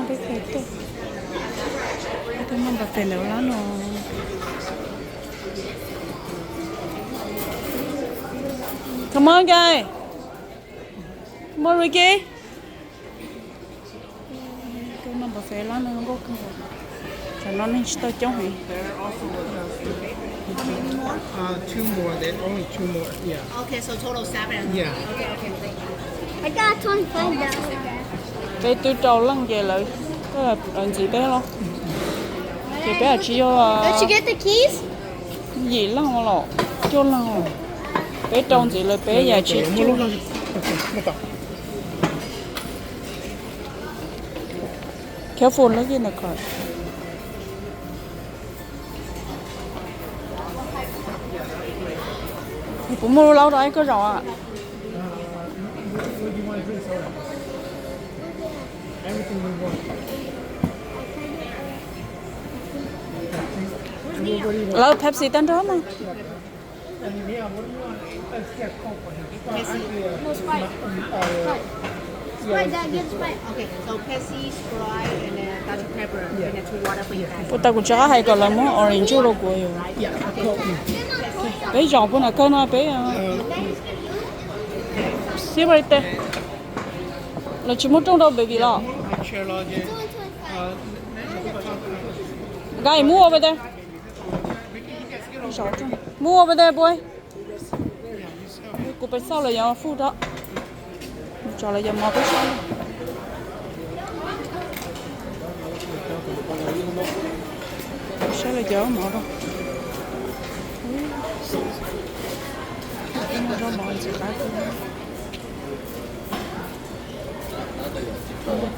cái phê tốt tôi mong bà phê nữa lá nó come on guy come on Ricky tôi mong bà phê lá nó không có cơ hội cho nó nên tôi chống hỉ Two more, then only two more. Yeah. Okay, so total 7. Yeah. Okay, thank you. I got $25. cái tôi trâu lăng về lại cái là làm gì bé lo chị bé là chỉ cho Did you get the keys? gì lăng lọ cho lăng lọ bé trông gì là bé già chỉ cho kéo phun nó kia là khỏi cũng mua lâu rồi có rõ à Everything we want. lâu Pepsi tan đó mà And yeah, what do you want? Let's get Coke for him. No, Sprite. Sprite, Dad, get Sprite. Okay, so Pepsi, Sprite, and then Dr. Pepper, and then 2 water for you guys. phụ ta cũng chả hay còn là món orange rồi của yêu Yeah, Coke. bé giọng của nó cơ nó bé xíu vậy tê là chỉ muốn trong đâu bởi vì là Share lodge. gái mua về đây mua về đây boy cô bé sau là giờ phụ đó cho là giờ mò bé sau sẽ là giờ mò đâu nó ra mò gì cả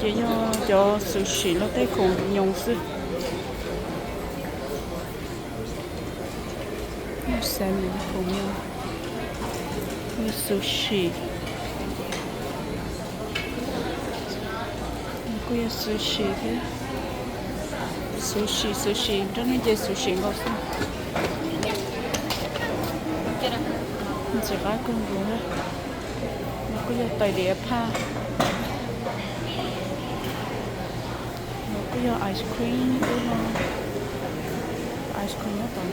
chỉ cho sushi nó tới khổ nhung sư xem mình khổ nhung như sushi có cái sushi thế sushi cho nên chơi sushi ngon sao chỉ có con bún đó nó có cái tài địa pa cái ice cream của nó ice cream nó tao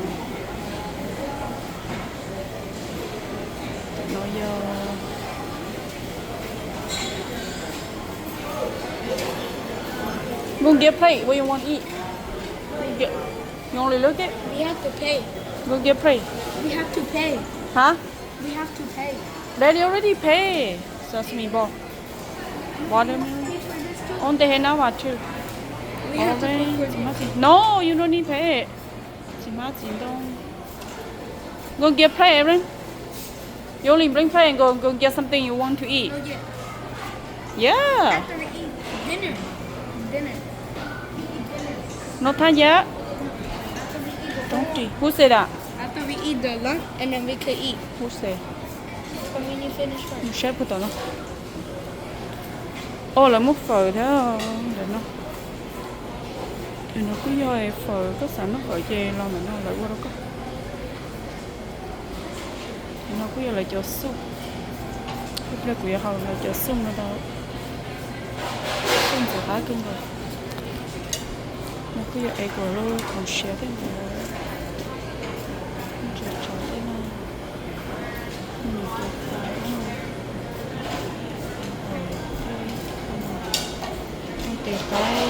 nó giờ go get plate what you want to eat get you only look it We have to pay. go get plate We have to pay. huh We have to pay. daddy already pay sesame ball watermelon on the hand out too We have to pay for it. no, you don't need pay. Chị má chị đâu. Go get plate, Erin. You only bring plate and go get something you want to eat. Oh, yeah. Yeah. After we eat dinner. Dinner. Not time yet. After we eat the Don't you? Who said that? After we eat the lunch, and then we could eat. Who said? But when you finish first. You chef của tao nó. Ô là múc phở thế để nó. Thì nó cứ doi phở có sẵn nó phở chè lo mà nó lại qua đâu có. Thì nó cứ doi lại cho súp. Lúc này cũng hầu là cho súp nó đâu. Súp thì khá cưng rồi. Nó cứ doi egg roll còn xé thế này. Nó cho thế này. Mình cho phải nó. Thì cái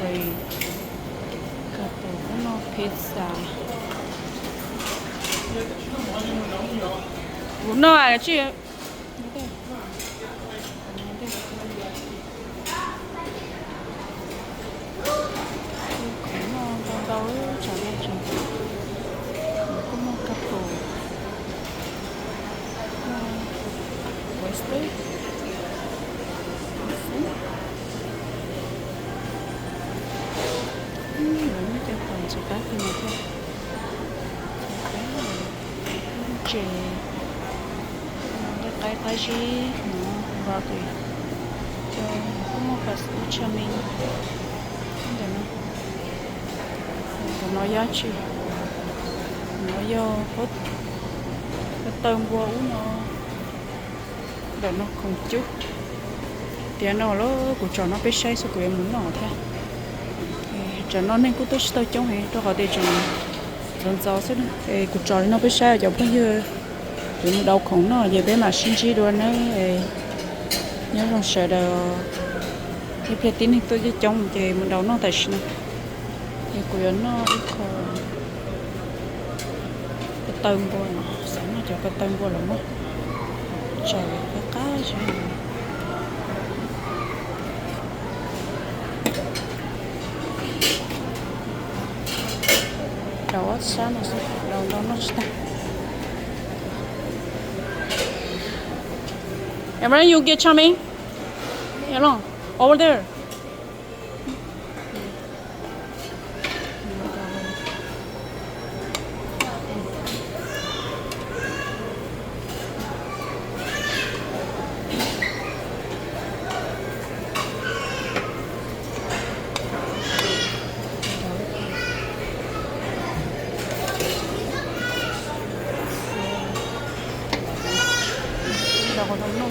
rồi cả tổ nó pizza bún nó à chị đâu chả biết chả có một cặp tổ Western nó cho phần chỉ cá thì mà thôi chè cái gì nó vào thì cho có một cái cho mình để nó giá trị nó vô hút cái tôm qua uống nó để nó không chút tiền nó lo của trò nó biết say số của em muốn nó thế trò nó nên cũng tôi chống hết cho họ để trò lần sau sẽ của trò nó biết say cho bao nhiêu chúng đau khổ nó về bé mà sinh chi rồi nó nhớ rằng sợ đâu cái phía tin thì tôi chỉ chống thì mình đâu nó tại sao thì của nó ít còn cái tôm vô nó sẵn nó cho cái tôm vô là mất trời cái cá chứ đầu sáng nó sẽ đầu nó sẽ Emma, you get chummy? Hello, over there. Đâu có đâu đâu.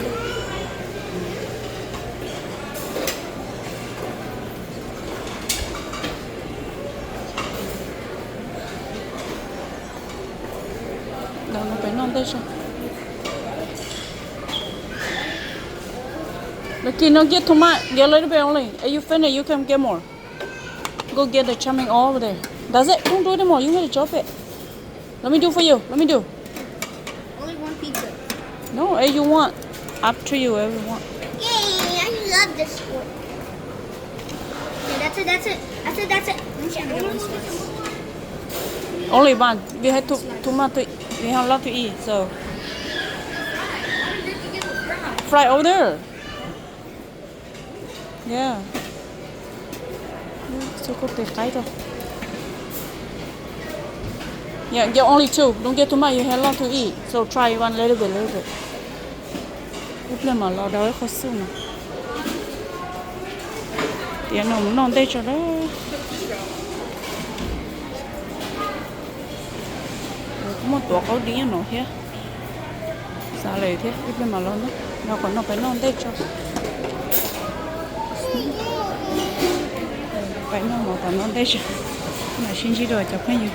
Đâu nó phải non đây sao? Lucky, no get too much. Get a little bit only. If you finish, you can get more. Go get the chumming all over there. That's it. Don't do it anymore. You need to drop it. Let me do for you. Let me do. Only one pizza. No, if you want. Up to you, whatever you want. Yay, I love this one. Okay, that's it, that's it. That's it, that's it. Only one. We had too much to eat. We have a lot to eat, so. Fry over there. Yeah. So có thể cái thôi. Yeah, get only two. Don't get too much. You have a lot to eat. So try one little bit. Lúc lên mà lo đói khó xương mà. Tiền nó non đây cho đó. Có một tổ có đi nó thế. Sao lại thế? Lúc lên mà lo nó. Nó còn nó phải non đây cho. Phải nó mà còn non đây cho. Mà xin chỉ rồi cho cái gì.